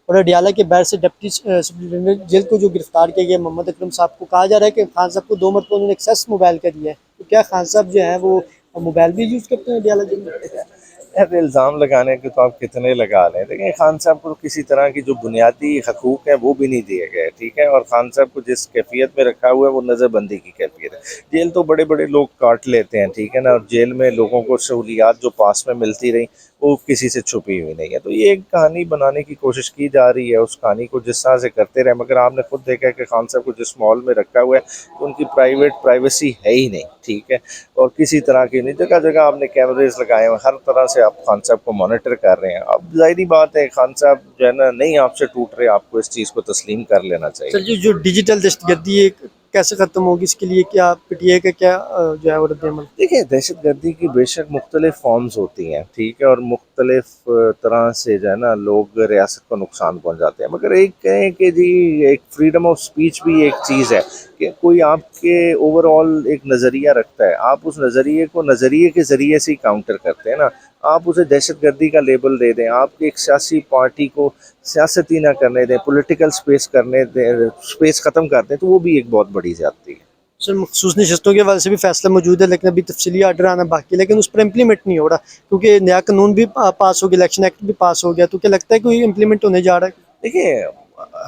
और अडियाला के बाहर से डिप्टी सुप्रिंटेंडेंट जेल को जो गिरफ्तार किया गया मोहम्मद अकरम साहब को, कहा जा रहा है कि खान साहब को 2 मरतबा उन्होंने एक्सेस मोबाइल का दिया है। तो क्या खान साहब जो है वो मोबाइल भी यूज़ करते हैं अडियाला जेल में? यार इल्ज़ाम लगाने के तो आप कितने लगा लें, लेकिन खान साहब को किसी तरह की जो बुनियादी हकूक़ हैं वो भी नहीं दिए गए, ठीक है। और खान साहब को जिस कैफियत में रखा हुआ है वो नज़रबंदी की कैफियत है। जेल तो बड़े बड़े लोग काट लेते हैं, ठीक है ना, और जेल में लोगों को सहूलियात जो पास में मिलती रही वो किसी से छुपी हुई नहीं है। तो ये एक कहानी बनाने की कोशिश की जा रही है, उस कहानी को जिस तरह से करते रहे, मगर आपने खुद देखा है कि खान साहब को जिस मॉल में रखा हुआ है तो उनकी प्राइवेसी है ही नहीं, ठीक है। और किसी तरह की नहीं, जगह जगह आपने कैमरेज लगाए हुए, हर तरह से आप खान साहब को मॉनिटर कर रहे हैं। अब जाहिर बात है खान साहब जो है ना नहीं आपसे टूट रहे, आपको इस चीज़ को तस्लीम कर लेना सर चाहिए। जी, जो डिजिटल दहशतगर्दी है कैसे ख़त्म होगी, इसके लिए क्या पीटीआई का क्या जो है वो रद्द-ए-अमल? देखिए, दहशत गर्दी की बेशक मुख्तलिफ फॉर्म्स होती हैं, ठीक है, और मुख्तलिफ तरह से जो है ना लोग रियासत को नुकसान पहुंचाते हैं, मगर एक कहें कि जी एक फ्रीडम ऑफ स्पीच भी एक चीज़ है कि कोई आपके ओवरऑल एक नज़रिया रखता है, आप उस नज़रिए को नज़रिए के ज़रिए से ही काउंटर करते हैं ना। आप उसे दहशत गर्दी का लेबल दे दें, आप एक सियासी पार्टी को सियासत ही ना करने दें, पॉलिटिकल स्पेस करने दें, स्पेस ख़त्म कर दें, तो वो भी एक बहुत बड़ी ज़्यादती है। सर मखसूस नशस्तों के हवाले से भी फैसला मौजूद है, लेकिन अभी तफसीली आर्डर आना बाकी है, लेकिन उस पर इम्प्लीमेंट नहीं हो रहा, क्योंकि नया कानून भी पास हो गया, इलेक्शन एक्ट भी पास हो गया। तो क्या लगता है कोई इम्प्लीमेंट होने जा रहा है? देखिए,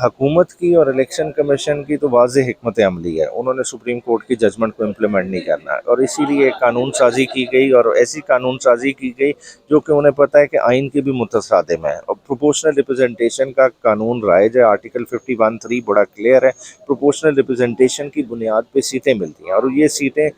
हुकूमत की और इलेक्शन कमीशन की तो वाज़ेह हिकमत अमली है, उन्होंने सुप्रीम कोर्ट की जजमेंट को इम्प्लीमेंट नहीं करना है, और इसीलिए कानून साजी की गई, और ऐसी कानून साजी की गई जो कि उन्हें पता है कि आइन के भी मुतसादिम है। और प्रोपोर्शनल रिप्रेजेंटेशन का कानून राइज है, आर्टिकल 51(3) बड़ा क्लियर है। प्रोपोर्शनल रिप्रेजेंटेशन की बुनियाद पर सीटें मिलती हैं, और ये सीटें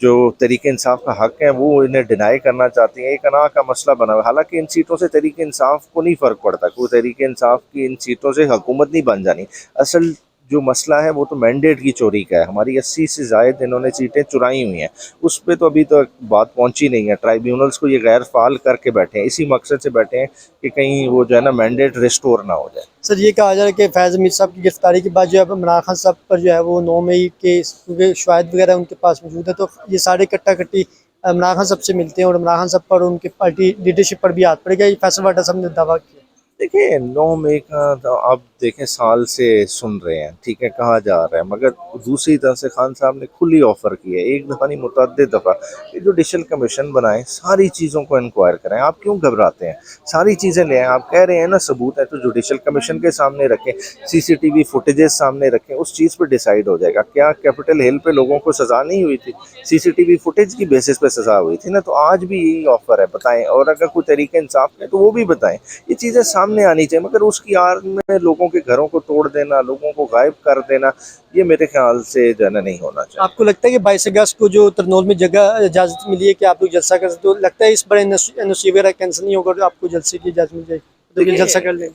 जो तहरीक इंसाफ का हक है वो इन्हें डिनाई करना चाहती हैं। एक अना का मसला बना हुआ है, हालांकि इन सीटों से तहरीक इंसाफ को नहीं फ़र्क पड़ता, क्योंकि तहरीक इंसाफ की इन सीटों से हुकूमत नहीं बन जानी। असल जो मसला है वो तो मैंडेट की चोरी का है, हमारी 80 से ज़ायद इन्होंने सीटें चुराई हुई हैं, उस पर तो अभी तक बात पहुंची नहीं है। ट्राइब्यूनल्स को ये गैर फाल करके बैठे हैं, इसी मकसद से बैठे हैं कि कहीं वो जो है ना मैंडेट रिस्टोर ना हो जाए। सर ये कहा जा रहा है कि फैज़ अमीर साहब की गिरफ्तारी के बाद जो है अब इमरान खान साहब पर जो है वो 9 मई के क्योंकि शवाहिद वगैरह उनके पास मौजूद है, तो ये सारे कट्टा-कट्टी इमरान खान साहब से मिलते हैं और इमरान खान साहब पर और उनकी पार्टी लीडरशिप पर भी हाथ पड़ेगा, ये फैसल वाडा साहब ने दावा किया। देखिए, 9 मई का तो आप देखें साल से सुन रहे हैं, ठीक है, कहा जा रहा है, मगर दूसरी तरफ से खान साहब ने खुली ऑफर की है, एक दफ़ा नहीं मुतअद्दिद दफ़ा, ये जुडिशल कमीशन बनाएं, सारी चीज़ों को इंक्वायर करें। आप क्यों घबराते हैं? सारी चीज़ें ले आएं। आप कह रहे हैं ना सबूत है, तो जुडिशल कमीशन के सामने रखें, सीसीटीवी फुटेजेस सामने रखें, उस चीज़ पर डिसाइड हो जाएगा। क्या कैपिटल हिल पे लोगों को सज़ा नहीं हुई थी? सीसीटीवी फुटेज की बेसिस पे सज़ा हुई थी ना। तो आज भी यही ऑफर है, बताएं, और अगर कोई तरीके इंसाफ है तो वो भी बताएं। ये चीज़ें सामने आनी चाहिए, मगर उसकी आड़ में लोगों के घरों को तोड़ देना, लोगों को गायब कर देना, ये मेरे ख्याल से जो है ना नहीं होना चाहिए। आपको लगता है कि 22 अगस्त को जो तरनौल में जगह इजाज़त मिली है कि आप लोग जलसा कर सकते हो, लगता है इस बार एनओसी वगैरह कैंसिल नहीं होगा और आपको जलसे की इजाज़त मिल जाएगी, तो ये जलसा देखिए, कर लें?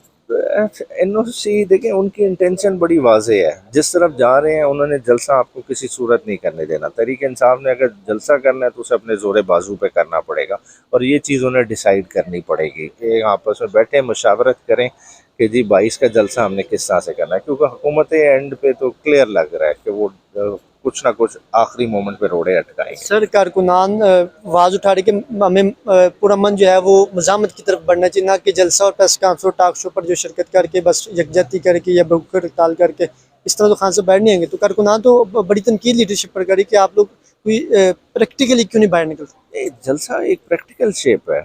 एनओसी देखें, उनकी इंटेंशन बड़ी वाज़ेह है, जिस तरफ जा रहे हैं उन्होंने जलसा आपको किसी सूरत नहीं करने देना। तहरीक इंसाफ ने अगर जलसा करना है तो उसे अपने ज़ोरे बाजू पे करना पड़ेगा, और ये चीज़ उन्हें डिसाइड करनी पड़ेगी कि आपस में बैठे मशावरत करें कि जी 22 का जलसा हमने किस तरह से करना है, क्योंकि हुकूमत एंड पे तो क्लियर लग रहा है कि वो कुछ ना कुछ आखिरी मोमेंट पे रोड़े अटकाएंगे। सर कारकुनान आवाज़ उठा रहे कि हमें पूरा मन जो है वो मज़ामत की तरफ बढ़ना चाहिए, ना कि जलसा और प्रेस कॉन्फ्रेंस और टॉक शो पर जो शिरकत करके बस यकजहती करके या भूख हड़ताल करके इस तरह तो खान से बैठ नहीं आएंगे। तो कारकुनान तो बड़ी तनकीद लीडरशिप पर करी कि आप लोग कोई प्रैक्टिकली क्यों नहीं बाहर निकलते? ये जलसा एक प्रैक्टिकल शेप है।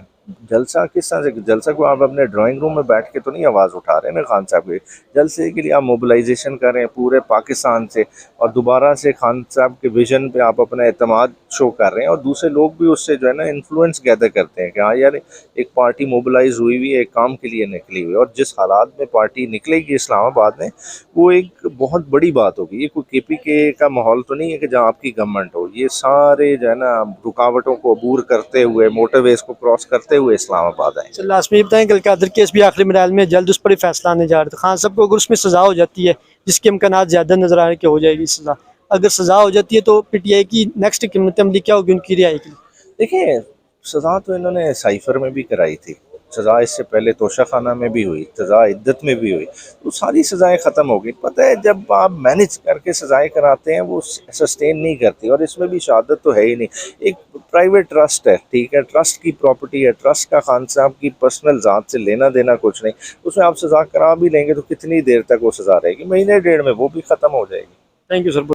जलसा किस तरह से, जलसा को आप अपने ड्राइंग रूम में बैठ के तो नहीं आवाज़ उठा रहे हैं ना खान साहब के। जलसे के लिए आप मोबिलाइजेशन करें पूरे पाकिस्तान से, और दोबारा से खान साहब के विजन पे आप अपना एतमाद शो कर रहे हैं, और दूसरे लोग भी उससे जो है ना इन्फ्लुएंस गैदर करते हैं कि हाँ यार, एक पार्टी मोबिलाइज हुई हुई है, एक काम के लिए निकली हुई है, और जिस हालात में पार्टी निकलेगी इस्लामाबाद में, वो एक बहुत बड़ी बात होगी। ये कोई केपीके का माहौल तो नहीं है कि जहाँ आपकी गवर्नमेंट हो। ये सारे जो है ना रुकावटों को अबूर करते हुए, मोटरवेज को क्रॉस करते हुए इस्लामाबाद आए। सर लास्ट में ये बताएं, कल कादर केस भी आखिरी मराहल में जल्द उस पर ही फैसला आने जा रहा था। खान साहब को अगर उसमें सज़ा हो जाती है, जिसके इम्कान ज़्यादा नजर आ रहे हैं कि हो जाएगी सज़ा, अगर सज़ा हो जाती है तो पीटीआई की नेक्स्ट क़िमत अमली क्या होगी उनकी रिहाई के लिए? देखिए, सज़ा तो इन्होंने साइफर में भी कराई थी, सज़ा इससे पहले तोशा खाना में भी हुई, सज़ा इद्दत में भी हुई, तो सारी सज़ाएं ख़त्म हो गई। पता है जब आप मैनेज करके सज़ाएं कराते हैं वो सस्टेन नहीं करती, और इसमें भी शहादत तो है ही नहीं। एक प्राइवेट ट्रस्ट है, ठीक है, ट्रस्ट की प्रॉपर्टी है, ट्रस्ट का खान साहब की पर्सनल ज़ात से लेना देना कुछ नहीं, उसमें आप सज़ा करा भी लेंगे तो कितनी देर तक वो सज़ा रहेगी, महीने डेढ़ में वो भी ख़त्म हो जाएगी। Thank you sir.